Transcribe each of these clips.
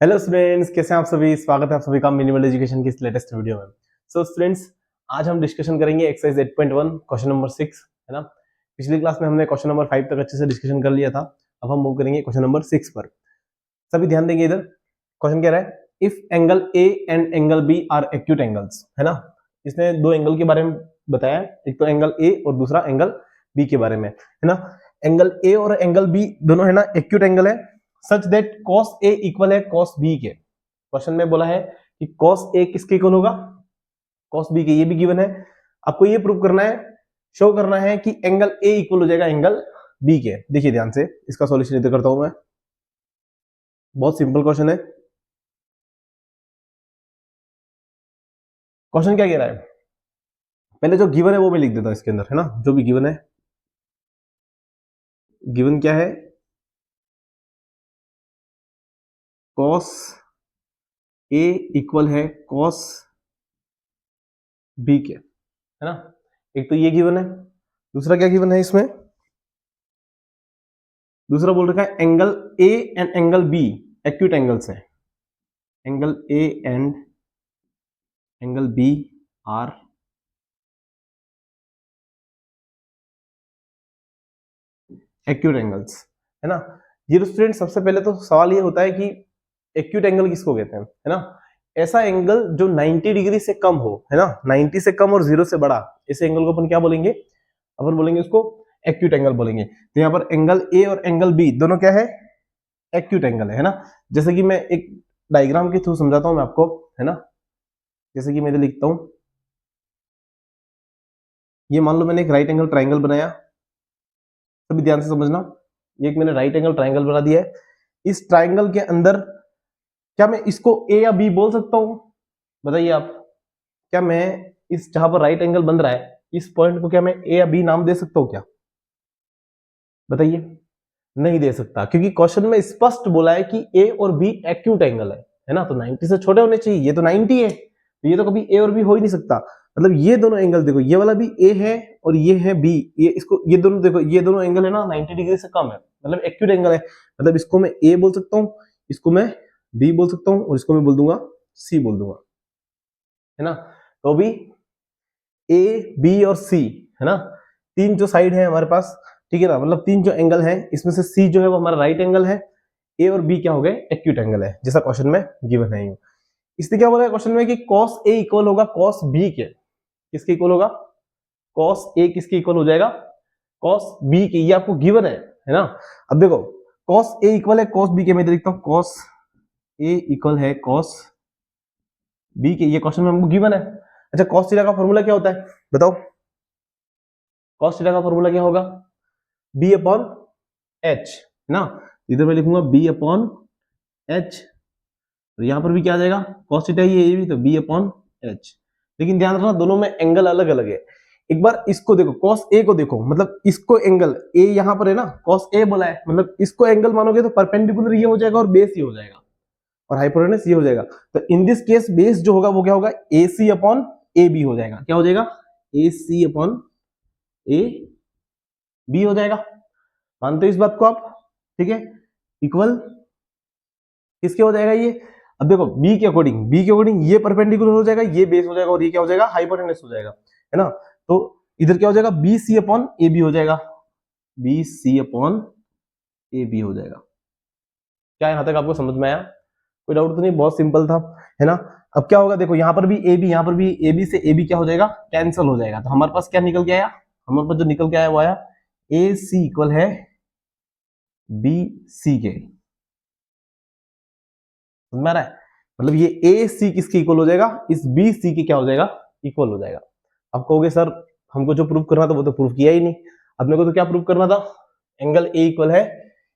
Hello students, कैसे हैं आप सभी। स्वागत है आप सभी का मिनिमल एजुकेशन की इस लेटेस्ट वीडियो में। सो स्टूडेंट्स, आज हम डिस्कशन करेंगे एक्सरसाइज 8.1 क्वेश्चन नंबर 6, है ना। पिछली क्लास में हमने क्वेश्चन नंबर 5 तक अच्छे से डिस्कशन कर लिया था। अब हम मूव करेंगे क्वेश्चन नंबर 6 पर। सभी ध्यान देंगे। इधर क्वेश्चन कह रहा है if angle A and angle B are acute angles, है ना। इसने दो एंगल के बारे में बताया, एक तो एंगल ए और दूसरा एंगल बी के बारे में, है ना। एंगल ए और एंगल बी दोनों, है ना, एक्यूट एंगल है such that cos A equal है cos B के। क्वेश्चन में बोला है कि cos A किसके इक्वल होगा, cos B के। ये भी गिवन है। आपको ये प्रूव करना है, शो करना है कि एंगल A इक्वल हो जाएगा एंगल B के। देखिए ध्यान से, इसका सॉल्यूशन इधर करता हूं मैं। बहुत सिंपल क्वेश्चन है। क्वेश्चन क्या कह रहा है, पहले जो गिवन है वो मैं लिख देता हूं इसके अंदर, है ना। जो भी गिवन है, गिवन क्या है, cos A इक्वल है cos B के, है ना। एक तो ये गिवन है, दूसरा क्या गिवन है इसमें, दूसरा बोल रखा है angle A and angle B acute angles है। Angle A and angle B are acute angles, है ना। ये स्टूडेंट, सबसे पहले तो सवाल ये होता है कि एक्यूट एंगल किसको कहते हैं, है ना। ऐसा एंगल जो 90 डिग्री से कम हो, है ना, 90 से कम और 0 से बड़ा, ऐसे एंगल को अपन क्या बोलेंगे, अपन बोलेंगे उसको एक्यूट एंगल बोलेंगे। तो यहाँ पर एंगल ए और एंगल बी दोनों क्या है, एक्यूट एंगल है ना। जैसे कि मैं एक डायग्राम के थ्रू समझाता हूं मैं आपको, है ना। जैसे कि मैं इधर लिखता हूं, ये मान लो मैंने एक राइट एंगल ट्राइंगल बनाया। सभी ध्यान से समझना, ये एक मैंने राइट एंगल ट्राइंगल बना दिया है। इस ट्राइंगल के अंदर क्या मैं इसको ए या बी बोल सकता हूं, बताइए आप। क्या मैं इस जहां पर राइट एंगल बन रहा है, इस पॉइंट को क्या मैं ए या बी नाम दे सकता हूं क्या, बताइए। नहीं दे सकता, क्योंकि क्वेश्चन में स्पष्ट बोला है कि ए और बी एक्यूट एंगल है ना। तो 90 से छोटे होने चाहिए। ये तो 90 है, तो ये तो कभी ए और बी हो ही नहीं सकता। मतलब ये दोनों एंगल देखो, ये वाला भी ए है और ये है बी। ये इसको, ये दोनों देखो, ये दोनों एंगल है ना 90 डिग्री से कम है, मतलब एक्यूट एंगल है। मतलब इसको मैं ए बोल सकता हूँ, इसको मैं बी बोल सकता हूँ और इसको मैं बोल दूंगा सी बोल दूंगा, है ना। तो अभी ए बी और सी, है ना, तीन जो साइड है हमारे पास, ठीक है ना। मतलब तीन जो एंगल है, इसमें से सी जो है वो हमारा राइट एंगल है, ए और बी क्या हो गए, एक्यूट एंगल है, जैसा क्वेश्चन में गिवन है। इसलिए क्या बोला है क्वेश्चन में कि cos A इक्वल होगा cos B के। किसके इक्वल होगा, cos A किसके इक्वल हो जाएगा, cos B के। ये आपको गिवन है ना। अब देखो, cos A इक्वल है cos B के। मैं लिखता हूं cos A इक्वल है cos B के। ये क्वेश्चन में हमको गिवन है। अच्छा, cos थीटा का फॉर्मूला क्या होता है बताओ। cos थीटा का फॉर्मूला क्या होगा, B अपॉन H, है ना। इधर मैं लिखूंगा B अपॉन H, और यहां पर भी क्या आ जाएगा, cos थीटा ही है ये भी, तो B अपॉन H। लेकिन ध्यान रखना, दोनों में एंगल अलग अलग है। एक बार इसको देखो, cos A को देखो, मतलब इसको एंगल A यहां पर है ना, cos A बोला है, मतलब इसको एंगल मानोगे तो परपेंडिकुलर ये हो जाएगा और बेस ये हो जाएगा और हाइपोटेनस ये हो जाएगा। तो इन दिस केस बेस जो होगा वो क्या होगा, AC अपॉन AB हो जाएगा। क्या हो जाएगा, AC अपॉन AB हो जाएगा। मानते हो इस बात को आप, ठीक है। इक्वल किसके हो जाएगा ये, अब देखो बी के अकॉर्डिंग ये परपेंडिकुलर हो जाएगा, ये बेस हो जाएगा और ये क्या हो जाएगा, हाइपोटेनस हो जाएगा, है ना। तो इधर क्या हो जाएगा, B C upon A B हो जाएगा, B C upon A B हो जाएगा। क्या यहां तक आपको समझ में आया, कोई डाउट तो नहीं, बहुत सिंपल था, है ना। अब क्या होगा, देखो यहाँ पर भी ए बी, यहाँ पर भी ए बी से ए बी क्या हो जाएगा, कैंसिल हो जाएगा। तो हमारे पास क्या निकल के आया, हमारे पास जो निकल के आया वो आया ए सी इक्वल है बी सी के। समझ में आ रहा है, मतलब ये ए सी किसके इक्वल हो जाएगा, इस बी सी के क्या हो जाएगा, इक्वल हो जाएगा। अब कहोगे सर हमको जो प्रूव करना था वो तो प्रूव किया ही नहीं। अब मेरे को तो क्या प्रूव करना था, एंगल ए इक्वल है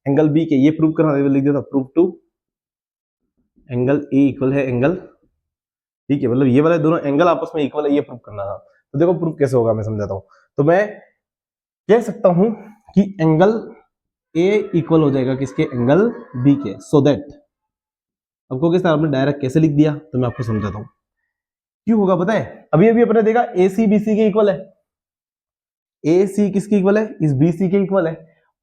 एंगल बी के, ये प्रूव करना था। लिख देता prove to angle A equal है एंगल, ठीक है, मतलब ये वाले दोनों एंगल आपस में इक्वल है, ये प्रूव करना था। तो देखो प्रूव कैसे होगा, मैं समझाता हूं। तो मैं कह सकता हूं कि एंगल ए इक्वल हो जाएगा किसके, एंगल बी के। सो दैट, अब कहोगे सर आपने डायरेक्ट कैसे लिख दिया, तो मैं आपको समझाता हूं क्यों होगा। पता है, अभी अभी अपने देखा ए सी बी सी के इक्वल है, ए सी किसके इक्वल है, इस बी सी के इक्वल है।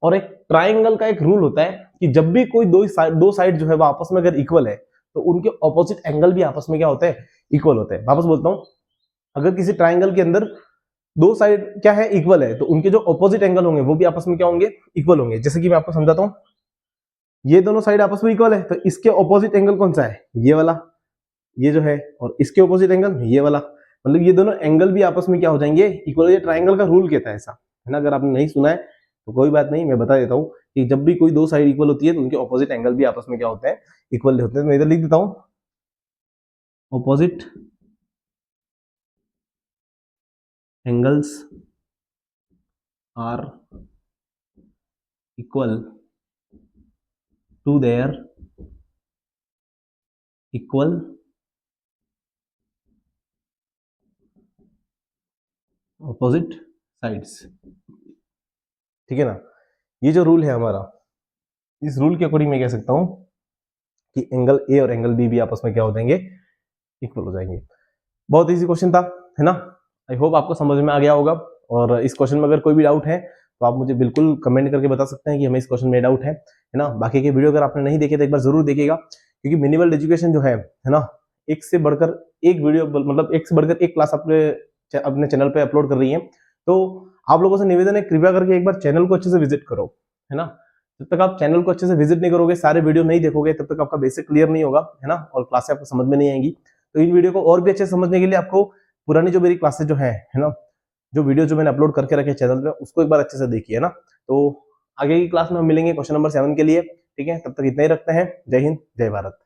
और एक ट्राइंगल का एक रूल होता है कि जब भी कोई दो साइड जो है वो आपस में अगर इक्वल है तो उनके ऑपोजिट एंगल भी आपस में क्या होते हैं, इक्वल होते हैं। वापस बोलता हूं, अगर किसी ट्राइंगल के अंदर दो साइड क्या है, इक्वल है, तो उनके जो ऑपोजिट एंगल होंगे वो भी आपस में क्या होंगे, इक्वल होंगे। जैसे कि मैं आपको समझाता हूं, ये दोनों साइड आपस में इक्वल है, तो इसके ऑपोजिट एंगल कौन सा है, ये वाला, ये जो है, और इसके ऑपोजिट एंगल ये वाला, मतलब ये दोनों एंगल भी आपस में क्या हो जाएंगे, इक्वल। ये ट्राइंगल का रूल कहता है ऐसा, है ना। अगर आपने नहीं सुना है तो कोई बात नहीं, मैं बता देता हूँ कि जब भी कोई दो साइड इक्वल होती है तो उनके ऑपोजिट एंगल भी आपस में क्या होते हैं, इक्वल होते हैं। मैं इधर लिख देता हूं, opposite angles are equal to their equal opposite sides, ठीक है ना। ये जो रूल है हमारा, इस रूल के अकॉर्डिंग मैं कह सकता हूं कि एंगल ए और एंगल बी भी आपस में क्या हो जाएंगे, इक्वल हो जाएंगे। बहुत इजी क्वेश्चन था, है ना। आई होप आपको समझ में आ गया होगा। और इस क्वेश्चन में अगर कोई भी डाउट है तो आप मुझे बिल्कुल कमेंट करके बता सकते हैं कि हमें इस क्वेश्चन में डाउट है ना। बाकी के वीडियो अगर आपने नहीं देखे तो एक बार जरूर देखिएगा, क्योंकि मिनिमल एजुकेशन जो है ना, एक से बढ़कर एक वीडियो, मतलब एक से बढ़कर एक क्लास अपने चैनल पे अपलोड कर रही है। तो आप लोगों से निवेदन है, कृपया करके एक बार चैनल को अच्छे से विजिट करो, है ना। जब तक आप चैनल को अच्छे से विजिट नहीं करोगे, सारे वीडियो नहीं देखोगे, तब तक आपका बेसिक क्लियर नहीं होगा, है ना, और क्लासें आपको समझ में नहीं आएंगी। तो इन वीडियो को और भी अच्छे समझने के लिए आपको पुरानी जो मेरी क्लासेस जो है ना, जो वीडियो जो मैंने अपलोड करके रखे चैनल पे, उसको एक बार अच्छे से देखिए, है ना। तो आगे की क्लास में हम मिलेंगे क्वेश्चन नंबर 7 के लिए, ठीक है। तब तक इतना ही रखते हैं। जय हिंद, जय भारत।